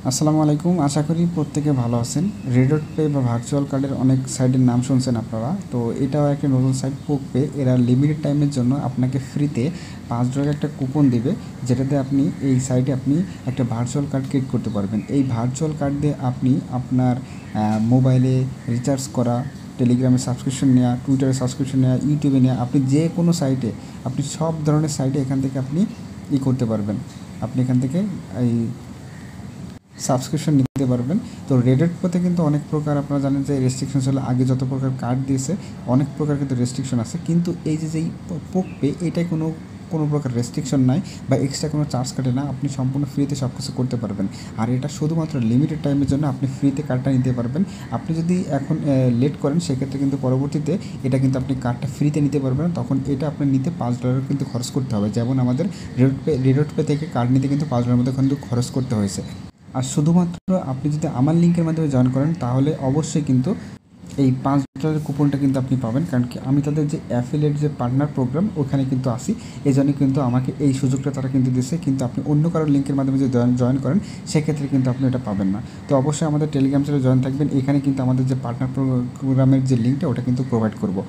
আসসালামু আলাইকুম। আশা করি প্রত্যেকে ভালো আছেন। রেডট পে বা ভার্চুয়াল কার্ডের অনেক সাইটের নাম শুনছেন আপনারা। তো এটাও একটা নতুন সাইট পোক পে। এরা লিমিটেড টাইমের জন্য আপনাকে ফ্রিতে $5 একটা কুপন দিবে, যেটাতে আপনি এই সাইটে আপনি একটা ভার্চুয়াল কার্ড ক্রিয়েট করতে পারবেন। এই ভার্চুয়াল কার্ড দিয়ে আপনি আপনার মোবাইলে রিচার্জ করা, টেলিগ্রামে সাবস্ক্রিপশন নেওয়া, টুইটারে সাবস্ক্রিপশন নেওয়া, ইউটিউবে নেওয়া, আপনি যে কোনো সাইটে, আপনি সব ধরনের সাইটে এখান থেকে আপনি করতে পারবেন। আপনি এখান থেকে এই সাবস্ক্রিপশন নিতে পারবেন। তো রেডট পেতে কিন্তু অনেক প্রকার, আপনারা জানেন যে রেস্ট্রিকশন ছিল, আগে যত প্রকার কার্ড দিয়েছে অনেক প্রকার কিন্তু রেস্ট্রিকশন আছে, কিন্তু এই যে যেই পোক পে, এটাই কোনো প্রকার রেস্ট্রিকশন নাই বা এক্সট্রা কোনো চার্জ কাটে না। আপনি সম্পূর্ণ ফ্রিতে সব কিছু করতে পারবেন। আর এটা শুধুমাত্র লিমিটেড টাইমের জন্য আপনি ফ্রিতে কার্ডটা নিতে পারবেন। আপনি যদি এখন লেট করেন, সেক্ষেত্রে কিন্তু পরবর্তীতে এটা কিন্তু আপনি কার্ডটা ফ্রিতে নিতে পারবেন। তখন এটা আপনার নিতে $5 কিন্তু খরচ করতে হবে। যেমন আমাদের রেডট পে থেকে কার্ড নিতে কিন্তু $5 মতো কিন্তু খরচ করতে হয়েছে। আর শুধুমাত্র আপনি যদি আমার লিঙ্কের মাধ্যমে জয়েন করেন, তাহলে অবশ্যই কিন্তু এই $5 কুপনটা কিন্তু আপনি পাবেন। কারণ কি, আমি তাদের যে অ্যাফিলিয়েট যে পার্টনার প্রোগ্রাম, ওখানে কিন্তু আসি, এই জন্য কিন্তু আমাকে এই সুযোগটা তারা কিন্তু দিচ্ছে। কিন্তু আপনি অন্য কারোর লিঙ্কের মাধ্যমে যদি জয়েন করেন, সেক্ষেত্রে কিন্তু আপনি এটা পাবেন না। তো অবশ্যই আমাদের টেলিগ্রাম চ্যানেলে জয়েন থাকবেন। এখানে কিন্তু আমাদের যে পার্টনার প্রোগ্রামের যে লিঙ্কটা, ওটা কিন্তু প্রোভাইড করব।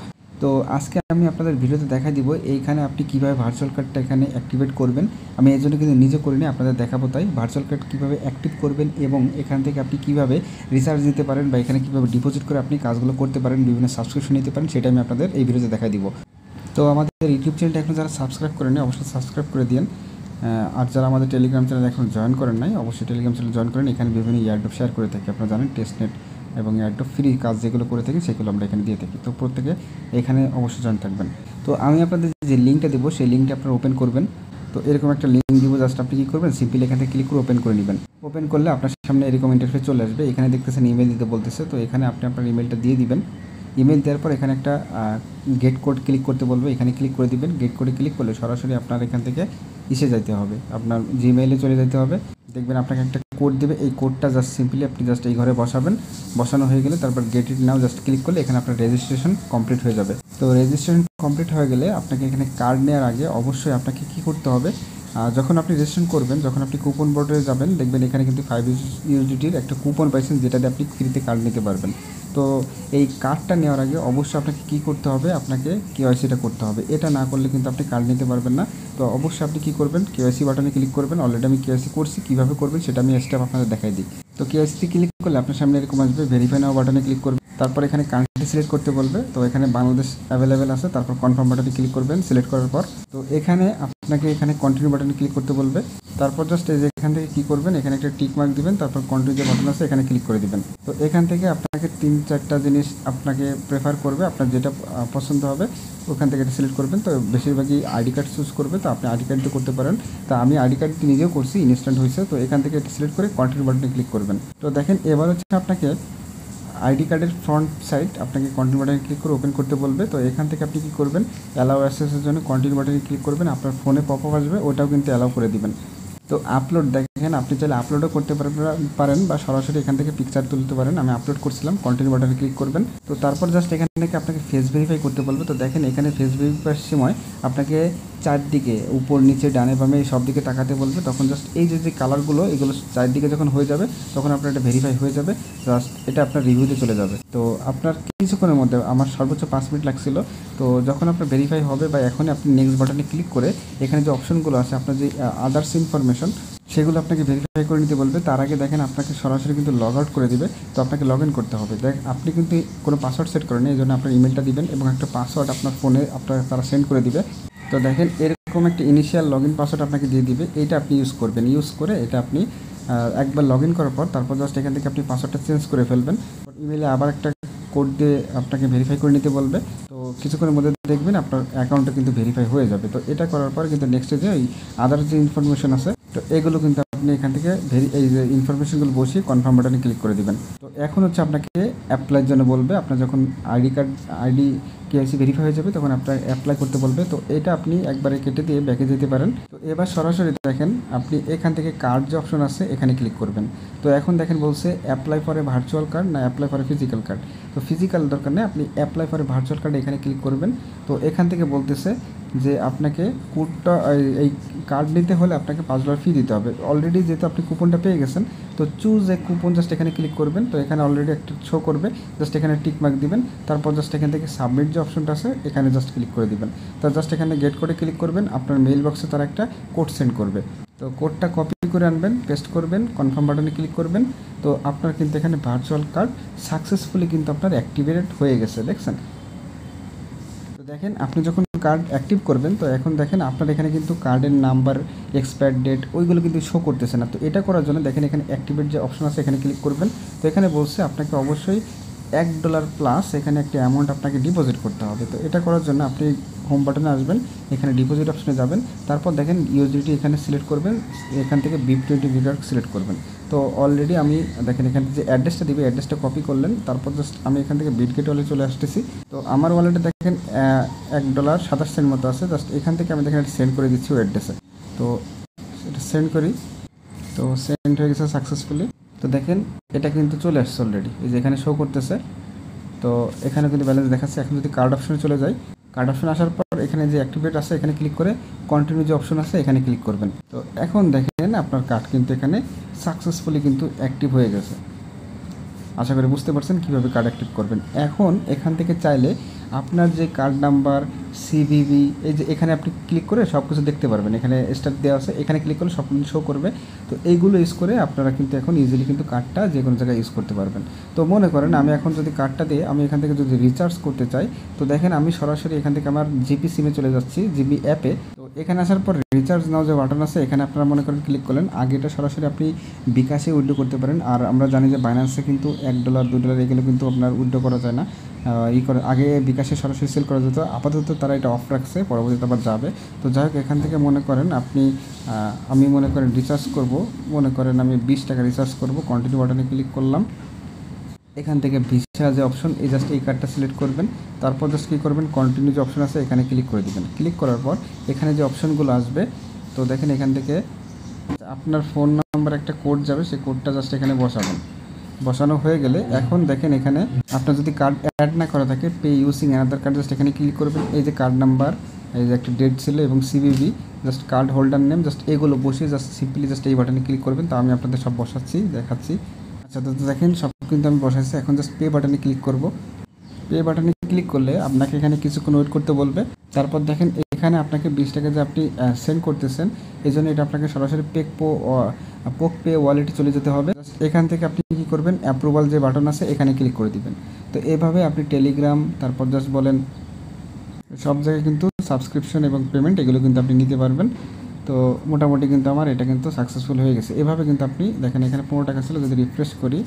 তো আজকে আমি আপনাদের ভিডিওতে দেখা দিব এইখানে আপনি কীভাবে ভার্চুয়াল কার্ডটা এখানে অ্যাক্টিভেট করবেন। আমি এই জন্য কিন্তু নিজে করিনি, আপনাদের দেখাবো। তাই ভার্চুয়াল কার্ড কীভাবে অ্যাক্টিভ করবেন এবং এখান থেকে আপনি কীভাবে রিচার্জ নিতে পারেন বা এখানে কীভাবে ডিপোজিট করে আপনি কাজগুলো করতে পারেন, বিভিন্ন সাবস্ক্রিপশন নিতে পারেন, সেটা আমি আপনাদের এই ভিডিওতে দেখা দিব। তো আমাদের ইউটিউব চ্যানেলটা এখন যারা সাবস্ক্রাইব করেনি, অবশ্যই সাবস্ক্রাইব করে দিন। আর যারা আমাদের টেলিগ্রাম চ্যানেল এখন জয়েন করেন নাই, অবশ্যই টেলিগ্রাম চ্যানেল জয়েন করেন। এখানে বিভিন্ন এয়ারড্রপ শেয়ার করে থাকি, আপনারা জানেন, টেস্টনেট এবং এয়ারড্রপ ফ্রি কাজ যেগুলো করে থাকি, সেগুলো আমরা এখানে দিয়ে থাকি। তো প্রত্যেকে এখানে অবশ্যই জয়েন থাকবেন। তো আমি আপনাদের যে লিঙ্কটা দেবো, সেই লিঙ্কটা আপনারা ওপেন করবেন। তো এরকম একটা লিঙ্ক দিব, জাস্ট আপনি কী করবেন, সিম্পলি এখান থেকে ক্লিক করে ওপেন করে নেবেন। ওপেন করলে আপনার সামনে এরকম ইন্টারফেস চলে আসবে। এখানে দেখতেছেন ইমেল দিতে বলতেছে, তো এখানে আপনি আপনার ইমেলটা দিয়ে দিবেন। ইমেল দেওয়ার পর এখানে একটা গেট কোড ক্লিক করতে বলবে, এখানে ক্লিক করে দিবেন। গেট কোডে ক্লিক করলে সরাসরি আপনার এখান থেকে যেতে হবে, আপনার জিমেইলে চলে যেতে হবে। দেখবেন আপনাকে একটা কোড দেবে, এই কোডটা জাস্ট সিম্পলি আপনি জাস্ট এই ঘরে বসাবেন। বসানো হয়ে গেলে তারপর get it now just click করলে এখানে আপনার রেজিস্ট্রেশন কমপ্লিট হয়ে যাবে। তো রেজিস্ট্রেশন কমপ্লিট হয়ে গেলে আপনাকে এখানে কার্ড নেওয়ার আগে অবশ্যই আপনাকে কী করতে হবে, যখন আপনি রেজিস্ট্রেশন করবেন, যখন আপনি কুপন বোর্ডে যাবেন, দেখবেন এখানে কিন্তু 5 USDTর একটা কুপন পাইছেন, যেটা দিয়ে আপনি ফ্রিতে কার্ড নিতে পারবেন। তো এই কার্ডটা নেওয়ার আগে অবশ্যই আপনাকে কী করতে হবে, আপনাকে কেওয়াইসিটা করতে হবে। এটা না করলে কিন্তু আপনি কার্ড নিতে পারবেন না। তো অবশ্যই আপনি কী করবেন, কেওয়াইসি বাটনে ক্লিক করবেন। অলরেডি আমি কেওয়াইসি করছি, কীভাবে করবেন সেটা আমি স্টেপ আপনাদের দেখাই দিই। তো কেওয়াইসিতে ক্লিক করলে আপনার সামনে এরকম আসবে, ভেরিফাই নাও বাটনে ক্লিক করবেন। তারপর এখানে কান্ট্রি সিলেক্ট করতে বলবে, তো এখানে বাংলাদেশ অ্যাভেলেবেল আছে। তারপর কনফার্ম বাটনে ক্লিক করবেন সিলেক্ট করার পর। তো এখানে আপনাকে এখানে কন্টিনিউ বাটনে ক্লিক করতে বলবে। তারপর জাস্ট এই যে এখান থেকে কী করবেন, এখানে একটা টিক মার্ক দিবেন, তারপর কন্টিনিউ যে বাটন আছে এখানে ক্লিক করে দিবেন। তো এখান থেকে আপনাকে 3-4টা জিনিস আপনাকে প্রেফার করবে, আপনার যেটা পছন্দ হবে ওখান থেকে এটা সিলেক্ট করবেন। তো বেশিরভাগই আইডি কার্ড চুজ করবে, তো আপনি আইডি কার্ড দিয়ে করতে পারেন। তো আমি আইডি কার্ড নিজেও করছি, ইনস্ট্যান্ট হয়েছে। তো এখান থেকে এটা সিলেক্ট করে কন্টিনিউ বাটনে ক্লিক করবেন। তো দেখেন এবার হচ্ছে আপনাকে আইডি কার্ডের ফ্রন্ট সাইড আপনাকে কন্টিনিউ বাটনে ক্লিক করে ওপেন করতে বলবে। তো এখান থেকে আপনি কী করবেন, অ্যালাউ অ্যাক্সেসের জন্য কন্টিনিউ বাটনে ক্লিক করবেন। আপনার ফোনে পপ আপ আসবে, ওটাও কিন্তু অ্যালাউ করে দিবেন। তো আপলোড দেখেন, আপনি চাইলে আপলোডও করতে পারেন বা সরাসরি এখান থেকে পিকচার তুলতে পারেন। আমি আপলোড করছিলাম, কন্টিনিউ বাটনে ক্লিক করবেন। তো তারপর জাস্ট এখান থেকে আপনাকে ফেস ভেরিফাই করতে বলবে। তো দেখেন এখানে ফেস ভেরিফাইয়ের সময় আপনাকে চারদিকে, উপর নিচে ডানে বামে সব দিকে তাকাতে বলবে। তখন জাস্ট এই যে কালারগুলো, এগুলো চারদিকে যখন হয়ে যাবে, তখন আপনার এটা ভেরিফাই হয়ে যাবে। জাস্ট এটা আপনার রিভিউতে চলে যাবে। তো আপনার কিছুক্ষণের মধ্যে, আমার সর্বোচ্চ 5 মিনিট লাগছিল। তো যখন আপনার ভেরিফাই হবে বা এখনই আপনি নেক্সট বাটনে ক্লিক করে এখানে যে অপশনগুলো আছে, আপনার যে আদার্স ইনফরমেশন, সেগুলো আপনাকে ভেরিফাই করে নিতে বলবে। তার আগে দেখেন আপনাকে সরাসরি কিন্তু লগ আউট করে দিবে। তো আপনাকে লগ ইন করতে হবে। আপনি কিন্তু কোনো পাসওয়ার্ড সেট করেন, এই জন্য আপনার ইমেলটা দিবেন এবং একটা পাসওয়ার্ড আপনার ফোনে তারা সেন্ড করে দিবে। তো দেখেন এরকম একটা ইনিশিয়াল লগ ইন পাসওয়ার্ড আপনাকে দিয়ে দিবে, এইটা আপনি ইউজ করবেন। ইউজ করে এটা আপনি একবার লগ ইন করার পর তারপর জাস্ট এখান থেকে আপনি পাসওয়ার্ডটা চেঞ্জ করে ফেলবেন। ইমেলে আবার একটা কোড দিয়ে আপনাকে ভেরিফাই করে নিতে বলবে। তো কিছুক্ষণের মধ্যে দেখবেন আপনার অ্যাকাউন্টটা কিন্তু ভেরিফাই হয়ে যাবে। তো এটা করার পর কিন্তু নেক্সটে যে ওই আদার যে ইনফরমেশন আছে, তো এগুলো কিন্তু আপনি এখান থেকে এই যে ইনফরমেশনগুলো বসিয়ে কনফার্ম বাটনে ক্লিক করে দিবেন। তো এখন হচ্ছে আপনাকে অ্যাপ্লাইয়ের জন্য বলবে। আপনার যখন আইডি কেওয়াইসি ভেরিফাই হয়ে যাবে, তখন আপনার অ্যাপ্লাই করতে বলবে। তো এটা আপনি একবারে কেটে দিয়ে ব্যাকে যেতে পারেন। তো এবার সরাসরি দেখেন আপনি এখান থেকে কার্ড যে অপশন আছে এখানে ক্লিক করবেন। তো এখন দেখেন বলছে apply for a virtual card না apply for a physical card. তো ফিজিক্যাল দরকার নেই, আপনি apply for a virtual card এখানে ক্লিক করবেন। তো এখান থেকে বলতেছে যে আপনাকে কোডটা এই কার্ড নিতে হলে আপনাকে $5 ফি দিতে হবে। অলরেডি যেহেতু আপনি কুপনটা পেয়ে গেছেন, তো চুজ এ কুপন জাস্ট এখানে ক্লিক করবেন। তো এখানে অলরেডি একটা শো করবে, জাস্ট এখানে টিক মার্ক দিবেন। তারপর জাস্ট এখান থেকে সাবমিট যে অপশনটা আছে এখানে জাস্ট ক্লিক করে দিবেন। তো জাস্ট এখানে গেট কোডে ক্লিক করবেন, আপনার মেইল বক্সে তারা একটা কোড সেন্ড করবে। তো কোডটা কপি করে আনবেন, পেস্ট করবেন, কনফার্ম বাটনে ক্লিক করবেন। তো আপনার কিন্তু এখানে ভার্চুয়াল কার্ড সাকসেসফুলি কিন্তু আপনার অ্যাক্টিভেটেড হয়ে গেছে, দেখছেন। তো দেখেন আপনি যখন কার্ড অ্যাক্টিভ করবেন, তো এখন দেখেন আপনার এখানে কিন্তু কার্ডের নাম্বার, এক্সপায়ার ডেট ওইগুলো কিন্তু শো করতেছে না। তো এটা করার জন্য দেখেন এখানে অ্যাক্টিভেট যে অপশন আছে এখানে ক্লিক করবেন। তো এখানে বলছে আপনাকে অবশ্যই $1 প্লাস এখানে একটা অ্যামাউন্ট আপনাকে ডিপোজিট করতে হবে। তো এটা করার জন্য আপনি হোম বাটনে আসবেন, এখানে ডিপোজিট অপশনে যাবেন, তারপর দেখেন ইউএসডিটি এখানে সিলেক্ট করবেন, এখান থেকে BIP20 ভিকার্ক সিলেক্ট করবেন। তো অলরেডি আমি দেখেন এখান থেকে যে অ্যাড্রেসটা দিবে অ্যাড্রেসটা কপি করলেন, তারপর জাস্ট আমি এখান থেকে বিটগেট ওয়ালেটে চলে আসতেছি। তো আমার ওয়ালেটে দেখেন $1.27 মতো আছে, জাস্ট এখান থেকে আমি দেখেন সেন্ড করে দিচ্ছি ওই অ্যাড্রেসে। তো এটা সেন্ড করি, তো সেন্ড হয়ে গেছে সাকসেসফুলি। তো দেখেন এটা কিন্তু চলে আসছে অলরেডি, এই যে এখানে শো করতেছে। তো এখানে কিন্তু ব্যালেন্স দেখাচ্ছে। এখন যদি কার্ড অপশনে চলে যাই, কার্ড অপশন আসার পর এখানে যে অ্যাক্টিভেট আছে এখানে ক্লিক করে কন্টিনিউ যে অপশন আছে এখানে ক্লিক করবেন। তো এখন দেখেন আপনার কার্ড কিন্তু এখানে সাকসেসফুলি কিন্তু অ্যাক্টিভ হয়ে গেছে। আশা করি বুঝতে পারছেন কীভাবে কার্ড অ্যাক্টিভ করবেন। এখন এখান থেকে চাইলে আপনার যে কার্ড নাম্বার, সিভিভি, এই যে এখানে আপনি ক্লিক করে সব কিছু দেখতে পারবেন। এখানে স্টার্ট দেওয়া আছে, এখানে ক্লিক করলে সব কিছু শো করবে। তো এইগুলো ইউজ করে আপনারা কিন্তু এখন ইজিলি কিন্তু কার্ডটা যে কোনো জায়গায় ইউজ করতে পারবেন। তো মনে করেন আমি এখন যদি কার্ডটা দিয়ে আমি এখান থেকে যদি রিচার্জ করতে চাই, তো দেখেন আমি সরাসরি এখান থেকে আমার জিপি সিমে চলে যাচ্ছি, জিবি অ্যাপে। তো এখানে আসার পর রিচার্জ নাও যে বাটন আছে এখানে আপনারা মনে করেন ক্লিক করলেন। আগেটা সরাসরি আপনি বিকাশে উইথড্র করতে পারেন, আর আমরা জানি যে বাইন্যান্সে কিন্তু $1, $2 এগুলো কিন্তু আপনার উইথড্র করা যায় না। করে আগে বিকাশে সরাসরি সেল করা যেত, আপাতত তারা এটা অফ রাখছে, পরবর্তীতে আবার যাবে। তো যাই হোক এখান থেকে মনে করেন আপনি আমি মনে করেন রিচার্জ করব, মনে করেন আমি $20 রিচার্জ করব, কন্টিনিউ বাটনে ক্লিক করলাম। এখান থেকে ভিসা যে অপশন এই জাস্ট এই কার্ডটা সিলেক্ট করবেন, তারপর জাস্ট কী করবেন কন্টিনিউ যে অপশন আছে এখানে ক্লিক করে দেবেন। ক্লিক করার পর এখানে যে অপশনগুলো আসবে, তো দেখেন এখান থেকে আপনার ফোন নাম্বার একটা কোড যাবে, সেই কোডটা জাস্ট এখানে বসাবেন। বসানো হয়ে গেলে এখন দেখেন এখানে আপনার যদি কার্ড অ্যাড না করা থাকে, pay using another card, just এখানে ক্লিক করবেন। এই যে কার্ড নাম্বার, এই যে একটা ডেট ছিল এবং CVV, just card holder name, just এগুলো বসিয়ে জাস্ট সিম্পলি জাস্ট এই বাটনে ক্লিক করবেন। তো আমি আপনাদের সব বসাচ্ছি, দেখাচ্ছি। আচ্ছা, তো দেখেন সব কিন্তু আমি বসাচ্ছি। এখন জাস্ট পে বাটনে ক্লিক করব। পে বাটনে ক্লিক করলে আপনাকে এখানে কিছুক্ষণ ওয়েট করতে বলবে। তারপর দেখেন এখানে আপনাকে $20 যে আপনি সেন্ড করতেছেন, এই জন্য এটা আপনাকে সরাসরি পোক পে ওয়ালেটে চলে যেতে হবে। এখান থেকে আপনি কী করবেন, অ্যাপ্রুভাল যে বাটন আছে এখানে ক্লিক করে দিবেন। তো এভাবে আপনি টেলিগ্রাম, তারপর জাস্ট বলেন সব জায়গায় কিন্তু সাবস্ক্রিপশন এবং পেমেন্ট এগুলো কিন্তু আপনি নিতে পারবেন। তো মোটামুটি কিন্তু আমার এটা কিন্তু সাকসেসফুল হয়ে গেছে। এভাবে কিন্তু আপনি দেখেন এখানে $15 ছিল, যদি রিফ্রেশ করি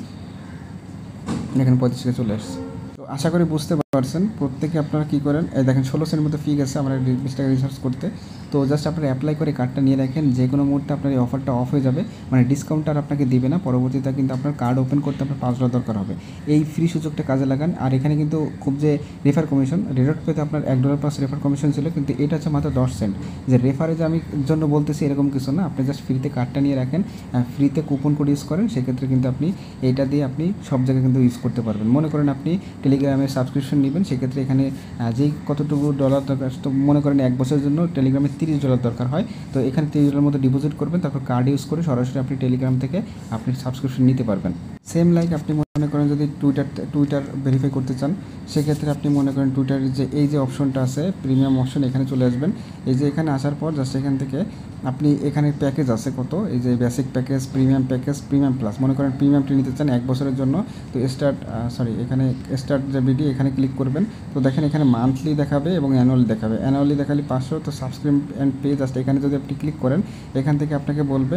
দেখেন $25 চলে আসছে। তো আশা করি বুঝতে পারছেন। প্রত্যেকে আপনারা কী করেন, এই দেখেন 16 সেন্ট মতো ফি গেছে আমার $20 রিচার্জ করতে। তো জাস্ট আপনারা অ্যাপ্লাই করে কার্ডটা নিয়ে রাখেন, যে কোনো মুহূর্তে আপনার এই অফারটা অফ হয়ে যাবে, মানে ডিসকাউন্ট আর আপনাকে দিবে না। পরবর্তীতে কিন্তু আপনার কার্ড ওপেন করতে আপনার $5 দরকার হবে। এই ফ্রি সুযোগটা কাজে লাগান। আর এখানে কিন্তু খুব যে রেফার কমিশন, রেডট পেতে আপনার $1 প্লাস রেফার কমিশন ছিল, কিন্তু এটা হচ্ছে মাত্র 10 সেন্ট। যে রেফারে যে আমি জন্য বলতেছি এরকম কিছু না, আপনি জাস্ট ফ্রিতে কার্ডটা নিয়ে রাখেন, ফ্রিতে কুপন কোড ইউজ করেন, সেক্ষেত্রে কিন্তু আপনি এইটা দিয়ে আপনি সব জায়গায় কিন্তু ইউজ করতে পারবেন। মনে করেন আপনি টেলিগ্রামের সাবস্ক্রিপশন নেবেন, সেক্ষেত্রে এখানে যেই কতটুকু ডলার দরকার, তো মনে করেন 1 বছরের জন্য টেলিগ্রামে $30 দরকার হয়। তো এখানে $30 মতো ডিপোজিট করবেন, তারপর কার্ড ইউজ করে সরাসরি আপনি টেলিগ্রাম থেকে আপনি সাবস্ক্রিপশন নিতে পারবেন। সেম লাইক আপনি মনে করেন যদি টুইটার ভেরিফাই করতে চান, সেক্ষেত্রে আপনি মনে করেন টুইটারের যে এই যে অপশনটা আছে প্রিমিয়াম অপশন, এখানে চলে আসবেন। এই যে এখানে আসার পর জাস্ট এখান থেকে আপনি এখানে প্যাকেজ আছে কত, এই যে basic package, premium package, premium plus. মনে করেন প্রিমিয়ামটি নিতে চান 1 বছরের জন্য, তো এখানে স্টার্ট যে বিডি এখানে ক্লিক করবেন। তো দেখেন এখানে মান্থলি দেখাবে এবং অ্যানুয়ালি দেখাবে। অ্যানুয়ালি দেখালে 500, তো সাবস্ক্রাইব অ্যান্ড পে জাস্ট এখানে যদি আপনি ক্লিক করেন, এখান থেকে আপনাকে বলবে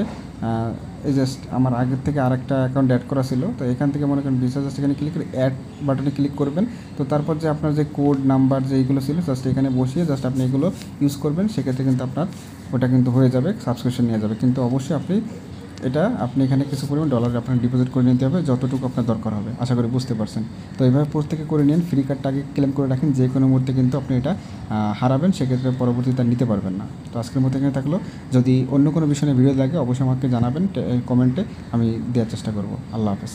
এই জাস্ট আমার আগের থেকে আরেকটা অ্যাকাউন্ট অ্যাড করা ছিল, তো এখান থেকে মনে করেন ভিসা জাস্ট এখানে ক্লিক করে অ্যাড বাটনে ক্লিক করবেন। তো তারপর যে আপনার যে কোড নাম্বার যে এইগুলো ছিল জাস্ট এখানে বসিয়ে জাস্ট আপনি এগুলো ইউজ করবেন, সেক্ষেত্রে কিন্তু আপনার ওটা কিন্তু হয়ে যাবে, সাবস্ক্রিপশন নিয়ে যাবে। কিন্তু অবশ্যই আপনি এটা আপনি এখানে কিছু পরিমাণ ডলার আপনার ডিপোজিট করে নিতে হবে যতটুকু আপনার দরকার হবে। আশা করি বুঝতে পারছেন। তো এইভাবে প্রত্যেকে করে নিন, ফ্রি কার্ডটা আগে ক্লেম করে রাখেন, যে কোনো মুহূর্তে কিন্তু আপনি এটা হারাবেন, সেক্ষেত্রে পরবর্তীতে আর নিতে পারবেন না। তো আজকের মতো এখানে থাকলো, যদি অন্য কোনো বিষয়ে ভিডিও লাগে অবশ্যই আমাকে জানাবেন কমেন্টে, আমি দেওয়ার চেষ্টা করব। আল্লাহ হাফেজ।